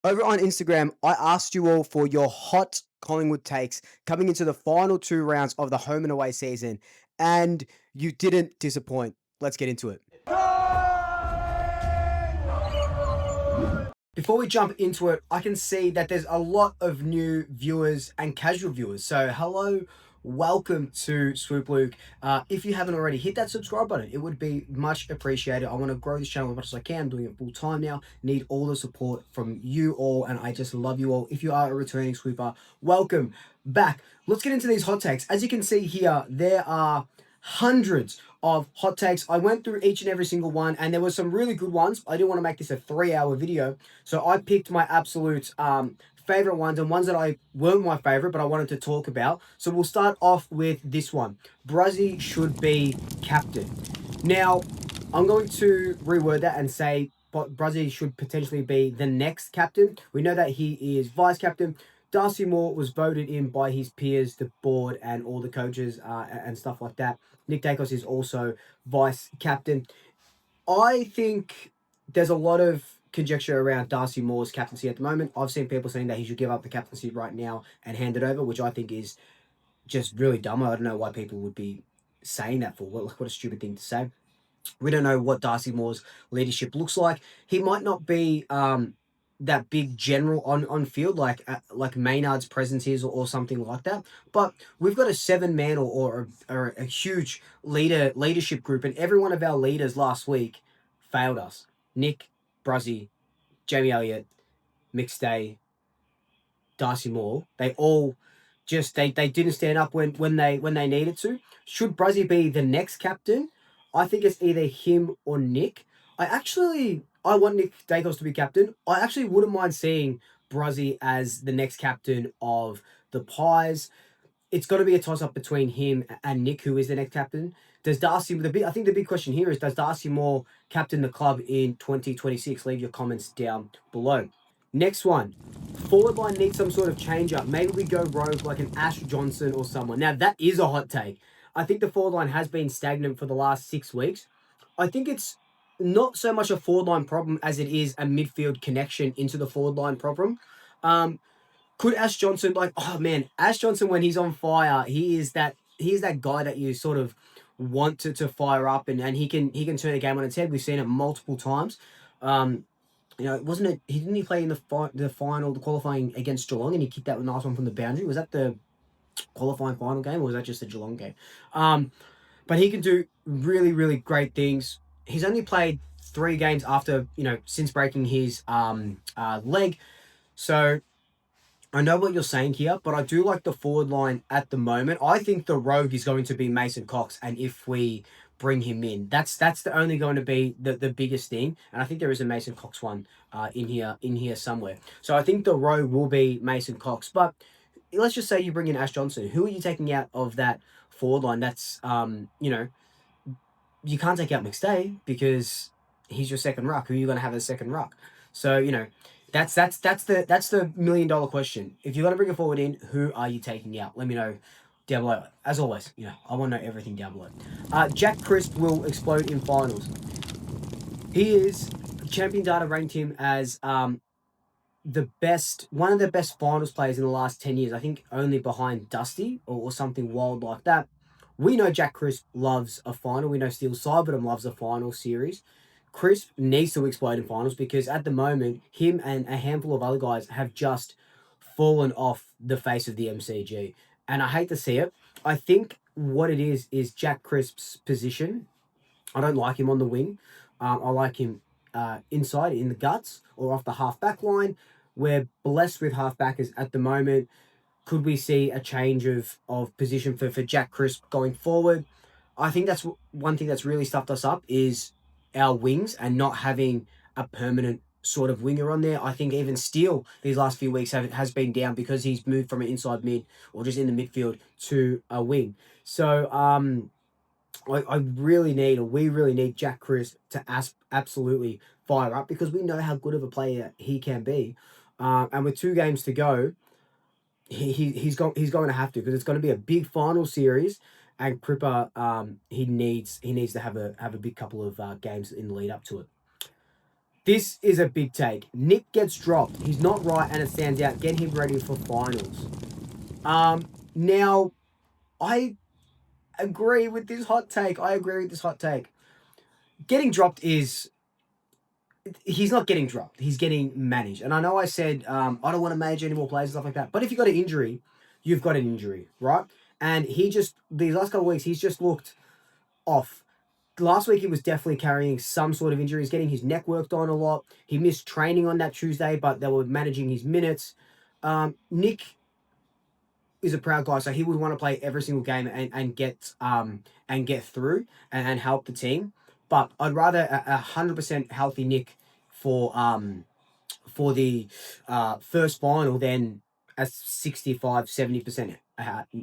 Over on Instagram, I asked you all for your hot Collingwood takes coming into the final two rounds of the home and away season, and you didn't disappoint. Let's get into it. Before we jump into it, I can see that there's a lot of new viewers and casual viewers. So, hello, welcome to Swoop Luke. If you haven't already, hit that subscribe button. It would be much appreciated. I want to grow this channel as much as I can. I'm doing it full time now. Need all the support from you all, and I just love you all. If you are a returning Swooper, welcome back. Let's get into these hot takes. As you can see here, there are hundreds of hot takes. I went through each and every single one, and there were some really good ones. I didn't want to make this a 3-hour video, so I picked my absolute favorite ones and ones that I weren't my favorite, but I wanted to talk about. So we'll start off with this one. Bruzzy should be captain. Now, I'm going to reword that and say Bruzzy should potentially be the next captain. We know that he is vice captain. Darcy Moore was voted in by his peers, the board, and all the coaches and stuff like that. Nick Daicos is also vice captain. I think there's a lot of conjecture around Darcy Moore's captaincy at the moment. I've seen people saying that he should give up the captaincy right now and hand it over, which I think is just really dumb. I don't know why people would be saying that for. What a stupid thing to say. We don't know what Darcy Moore's leadership looks like. He might not be that big general on field like Maynard's presence is or something like that. But we've got a 7-man or a huge leadership group, and every one of our leaders last week failed us. Nick, Bruzzy, Jamie Elliott, McStay, Darcy Moore. They all just they didn't stand up when they needed to. Should Bruzzy be the next captain? I think it's either him or Nick. I want Nick Daicos to be captain. I actually wouldn't mind seeing Bruzzy as the next captain of the Pies. It's got to be a toss up between him and Nick, who is the next captain. Does Darcy I think the big question here is, does Darcy Moore captain the club in 2026? Leave your comments down below. Next one. Forward line needs some sort of change up. Maybe we go rogue like an Ash Johnson or someone. Now, that is a hot take. I think the forward line has been stagnant for the last 6 weeks. I think it's not so much a forward line problem as it is a midfield connection into the forward line problem. Could Ash Johnson, oh man, Ash Johnson, when he's on fire, he is that guy that you sort of want to fire up, and he can turn a game on its head. We've seen it multiple times. Wasn't it? Didn't he play in the qualifying against Geelong, and he kicked that nice one from the boundary? Was that the qualifying final game, or was that just the Geelong game? But he can do really, really great things. He's only played 3 games after since breaking his leg, so I know what you're saying here, but I do like the forward line at the moment. I think the rogue is going to be Mason Cox, and if we bring him in, that's the only going to be the biggest thing. And I think there is a Mason Cox one in here somewhere. So I think the rogue will be Mason Cox. But let's just say you bring in Ash Johnson. Who are you taking out of that forward line? That's you can't take out McStay because he's your second ruck. Who are you going to have as second ruck? So that's the $1,000,000 question. If you're going to bring a forward in, who are you taking out? Let me know down below. As always, I want to know everything down below. Jack Crisp will explode in finals. He is Champion Data ranked him as one of the best finals players in the last 10 years. I think only behind Dusty or something wild like that. We know Jack Crisp loves a final. We know Steel Cyberton loves a final series. Crisp needs to explode in finals because at the moment, him and a handful of other guys have just fallen off the face of the MCG. And I hate to see it. I think what it is Jack Crisp's position. I don't like him on the wing. I like him inside in the guts or off the half-back line. We're blessed with half-backers at the moment. Could we see a change of position for Jack Crisp going forward? I think that's one thing that's really stuffed us up is our wings and not having a permanent sort of winger on there. I think even Steele these last few weeks has been down because he's moved from an inside mid or just in the midfield to a wing. So we really need Jack Crisp to absolutely fire up because we know how good of a player he can be. And with 2 games to go, he's going to have to because it's going to be a big final series, and Cripper he needs to have a big couple of games in the lead up to it. This is a big take. Nick gets dropped. He's not right, and it stands out. Get him ready for finals. Now, I agree with this hot take. Getting dropped is he's not getting dropped. He's getting managed. And I know I said I don't want to manage any more players and stuff like that. But if you got an injury, you've got an injury, right? And he just these last couple of weeks, he's just looked off. Last week he was definitely carrying some sort of injury. He's getting his neck worked on a lot. He missed training on that Tuesday, but they were managing his minutes. Nick is a proud guy, so he would want to play every single game and get through and help the team. But I'd rather a 100% healthy Nick for the first final than a 65-70%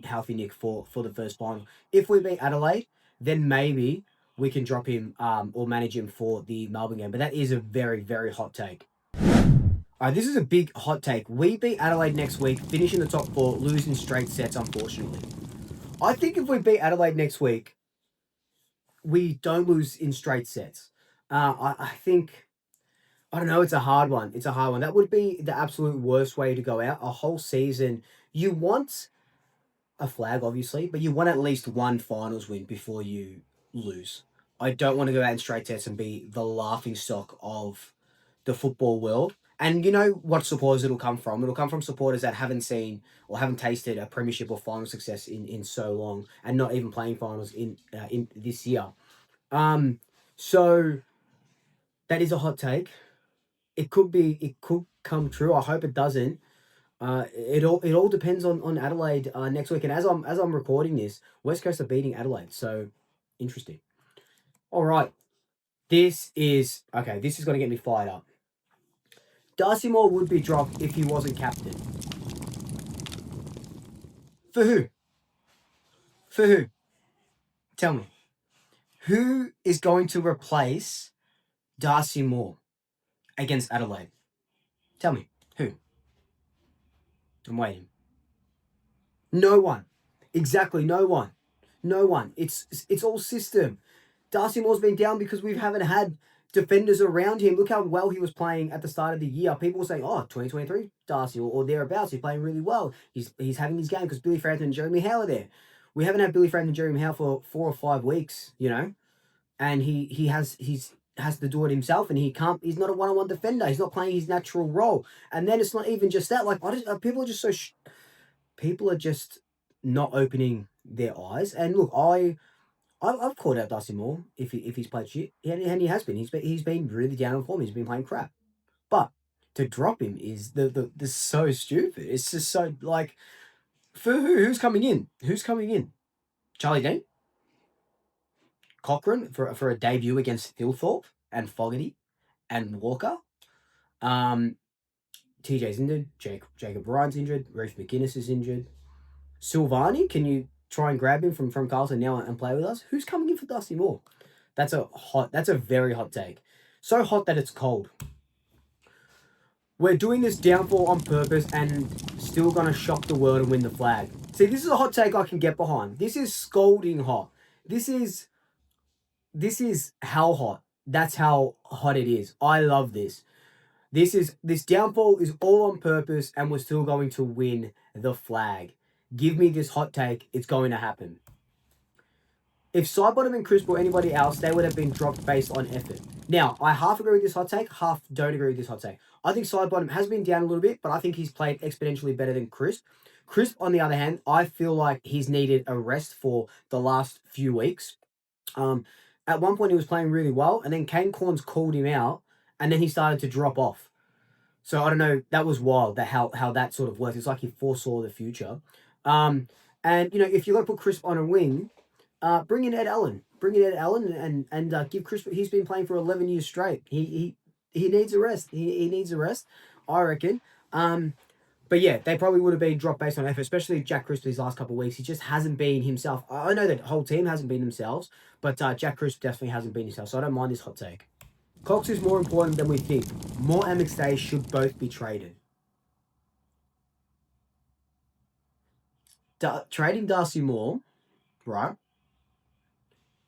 healthy Nick for the first final. If we beat Adelaide, then maybe we can drop him or manage him for the Melbourne game. But that is a very, very hot take. This is a big hot take. We beat Adelaide next week, finish in the top four, losing straight sets, unfortunately. I think if we beat Adelaide next week, we don't lose in straight sets. I think, I don't know, it's a hard one. That would be the absolute worst way to go out. A whole season, you want a flag, obviously, but you want at least one finals win before you lose. I don't want to go out in straight sets and be the laughing stock of the football world. And you know what supporters it'll come from? It'll come from supporters that haven't seen or haven't tasted a premiership or final success in so long, and not even playing finals in this year. So that is a hot take. It could come true. I hope it doesn't. It all depends on Adelaide next week. And as I'm recording this, West Coast are beating Adelaide. So interesting. All right. This is okay. This is going to get me fired up. Darcy Moore would be dropped if he wasn't captain. For who? For who? Tell me. Who is going to replace Darcy Moore against Adelaide? Tell me. Who? I'm waiting. No one. Exactly, no one. No one. It's all system. Darcy Moore's been down because we haven't had defenders around him. Look how well he was playing at the start of the year. People were saying, oh, 2023 Darcy or thereabouts. He's playing really well. He's having his game because Billy Frampton and Jeremy Howe are there. We haven't had Billy Frampton and Jeremy Howe for 4 or 5 weeks, and he has to do it himself, and he's not a one-on-one defender. He's not playing his natural role. And then it's not even just that. Like, people are just people are just not opening their eyes. And look, I've called out Darcy Moore if he's played shit, and he has been. He's been really down on form. He's been playing crap. But to drop him is the so stupid. It's just so like, for who? Who's coming in? Who's coming in? Charlie Dean, Cochrane for a debut against Thilthorpe and Fogarty and Walker. TJ's injured. Jacob Ryan's injured. Reef McGuinness is injured. Silvani, can you try and grab him from Carlton now and play with us? Who's coming in for Dusty Moore? That's a very hot take. So hot that it's cold. We're doing this downfall on purpose and still gonna shock the world and win the flag. See, this is a hot take I can get behind. This is scalding hot. This is how hot. That's how hot it is. I love this. This downfall is all on purpose, and we're still going to win the flag. Give me this hot take. It's going to happen. If Sidebottom and Crisp or anybody else, they would have been dropped based on effort. Now, I half agree with this hot take, half don't agree with this hot take. I think Sidebottom has been down a little bit, but I think he's played exponentially better than Crisp. Crisp, on the other hand, I feel like he's needed a rest for the last few weeks. At one point, he was playing really well, and then Kane Corns called him out, and then he started to drop off. So I don't know. That was wild. That how that sort of works. It's like he foresaw the future. And if you're gonna put Crisp on a wing, bring in Ed Allen. And give Crisp. He's been playing for 11 years straight. He needs a rest. He needs a rest, I reckon. But yeah, they probably would have been dropped based on effort, especially Jack Crisp these last couple of weeks. He just hasn't been himself. I know that the whole team hasn't been themselves, but Jack Crisp definitely hasn't been himself. So I don't mind this hot take. Cox is more important than we think. Moore and McStay should both be traded. Trading Darcy Moore, right,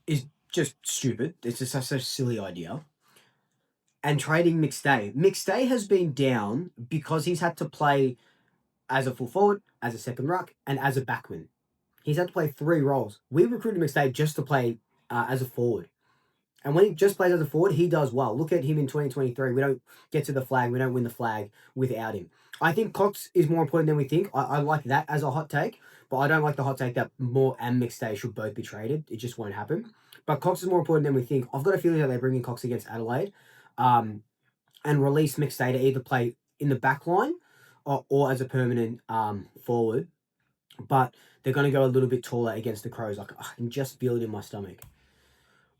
is just stupid. It's just such a silly idea. and trading McStay. McStay has been down because he's had to play as a full forward, as a second ruck, and as a backman. He's had to play 3 roles. We recruited McStay just to play as a forward. And when he just plays as a forward, he does well. Look at him in 2023. We don't get to the flag. We don't win the flag without him. I think Cox is more important than we think. I like that as a hot take, but I don't like the hot take that Moore and McStay should both be traded. It just won't happen. But Cox is more important than we think. I've got a feeling that they bring in Cox against Adelaide and release McStay to either play in the back line or as a permanent forward. But they're going to go a little bit taller against the Crows. Like, I can just feel it in my stomach.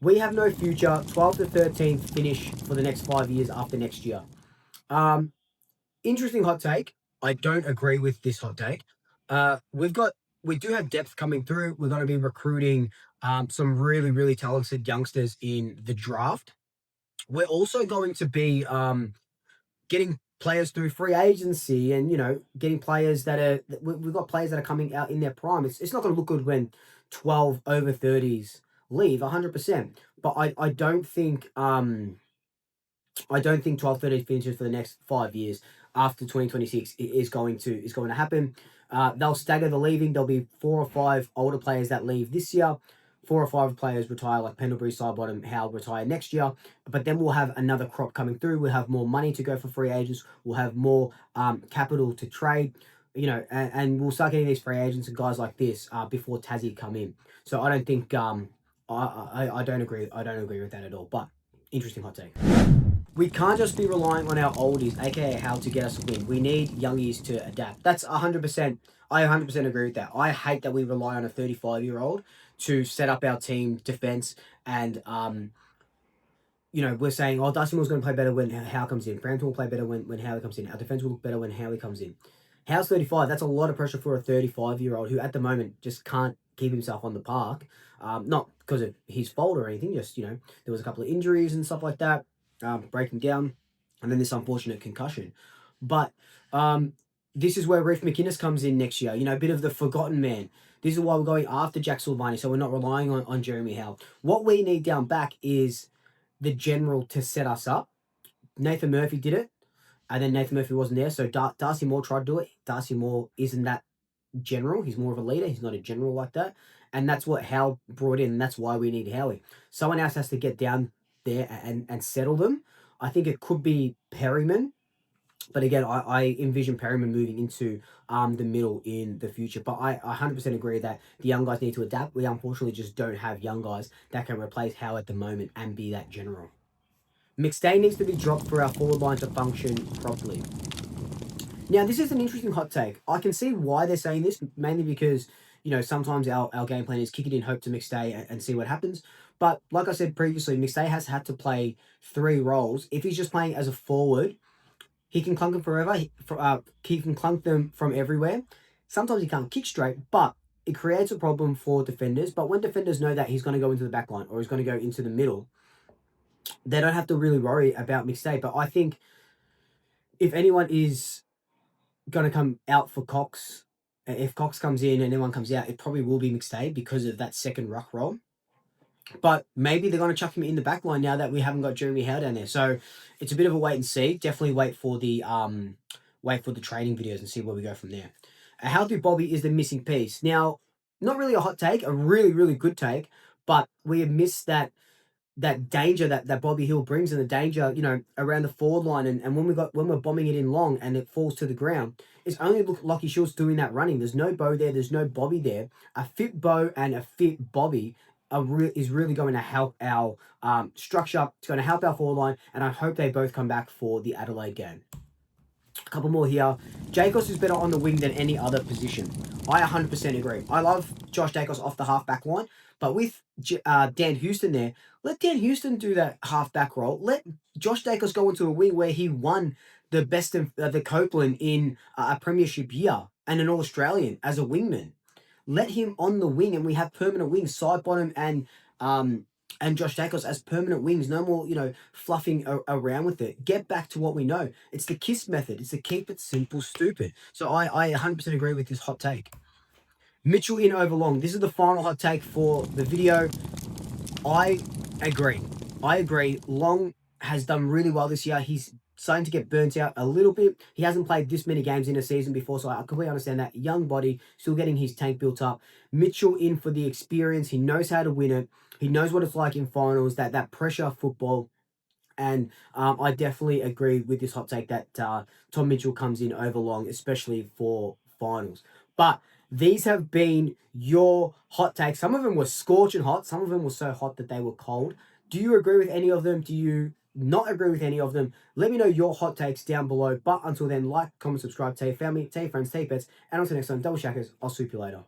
We have no future. 12th to 13th finish for the next 5 years after next year. Interesting hot take. I don't agree with this hot take. We do have depth coming through. We're going to be recruiting some really, really talented youngsters in the draft. We're also going to be getting players through free agency and, getting players we've got players that are coming out in their prime. It's not going to look good when 12 over 30s leave 100%. But I don't think 12 13 finishes for the next 5 years after 2026 is going to happen. They'll stagger the leaving. There'll be 4 or 5 older players that leave this year. 4 or 5 players retire, like Pendlebury, Sidebottom, Howell retire next year. But then we'll have another crop coming through. We'll have more money to go for free agents. We'll have more capital to trade. And we'll start getting these free agents and guys like this before Tassie come in. So I don't think I don't agree. I don't agree with that at all. But interesting hot take. We can't just be relying on our oldies, aka how to get us a win. We need youngies to adapt. That's 100%. I 100% agree with that. I hate that we rely on a 35-year-old to set up our team defense and we're saying, oh, Darcy Moore's going to play better when Howe comes in. Frampton will play better when Howie comes in. Our defense will look better when Howie comes in. Howe's 35. That's a lot of pressure for a 35-year-old who at the moment just can't keep himself on the park. Not because of his fault or anything. Just, there was a couple of injuries and stuff like that. Breaking down, and then this unfortunate concussion. But this is where Reef McInnes comes in next year. A bit of the forgotten man. This is why we're going after Jack Silvani, so we're not relying on Jeremy Howe. What we need down back is the general to set us up. Nathan Murphy did it, and then Nathan Murphy wasn't there, so Darcy Moore tried to do it. Darcy Moore isn't that general. He's more of a leader. He's not a general like that. And that's what Howe brought in, and that's why we need Howie. Someone else has to get down there and settle them. I think it could be Perryman, but again, I envision Perryman moving into the middle in the future. But I 100% agree that the young guys need to adapt. We unfortunately just don't have young guys that can replace Howe at the moment and be that general. McStay needs to be dropped for our forward line to function properly. Now, this is an interesting hot take. I can see why they're saying this, mainly because, sometimes our game plan is kick it in, hope to McStay and see what happens. But like I said previously, McStay has had to play 3 roles. If he's just playing as a forward, he can clunk them forever. He can clunk them from everywhere. Sometimes he can't kick straight, but it creates a problem for defenders. But when defenders know that he's going to go into the back line or he's going to go into the middle, they don't have to really worry about McStay. But I think if anyone is going to come out for Cox, if Cox comes in and anyone comes out, it probably will be McStay because of that second ruck role. But maybe they're going to chuck him in the back line now that we haven't got Jeremy Howe down there. So it's a bit of a wait and see. Definitely wait for the training videos and see where we go from there. A healthy Bobby is the missing piece. Now, not really a hot take, a really, really good take, but we have missed that danger that Bobby Hill brings and the danger, around the forward line. And when we're bombing it in long and it falls to the ground, it's only Lockie Shields doing that running. There's no Bo there. There's no Bobby there. A fit Bo and a fit Bobby is really going to help our structure. It's going to help our forward line. And I hope they both come back for the Adelaide game. A couple more here. Daicos is better on the wing than any other position. I 100% agree. I love Josh Daicos off the half-back line. But with Dan Houston there, let Dan Houston do that half-back role. Let Josh Daicos go into a wing where he won the best of the Copeland in a premiership year and an All-Australian as a wingman. Let him on the wing and we have permanent wings, Sidebottom and Josh Daicos as permanent wings. No more, fluffing around with it. Get back to what we know. It's the KISS method. It's the keep it simple, stupid. So I 100% agree with this hot take. Mitchell in over long. This is the final hot take for the video. I agree. Long has done really well this year. He's starting to get burnt out a little bit. He hasn't played this many games in a season before, so I completely understand that. Young body, still getting his tank built up. Mitchell in for the experience. He knows how to win it. He knows what it's like in finals, that pressure football. And I definitely agree with this hot take that Tom Mitchell comes in over Long, especially for finals. But these have been your hot takes. Some of them were scorching hot. Some of them were so hot that they were cold. Do you agree with any of them? Do you not agree with any of them? Let me know your hot takes down below. But until then, like, comment, subscribe, tell your family, tell your friends, tell your pets. And until next time, double shackers. I'll swoop you later.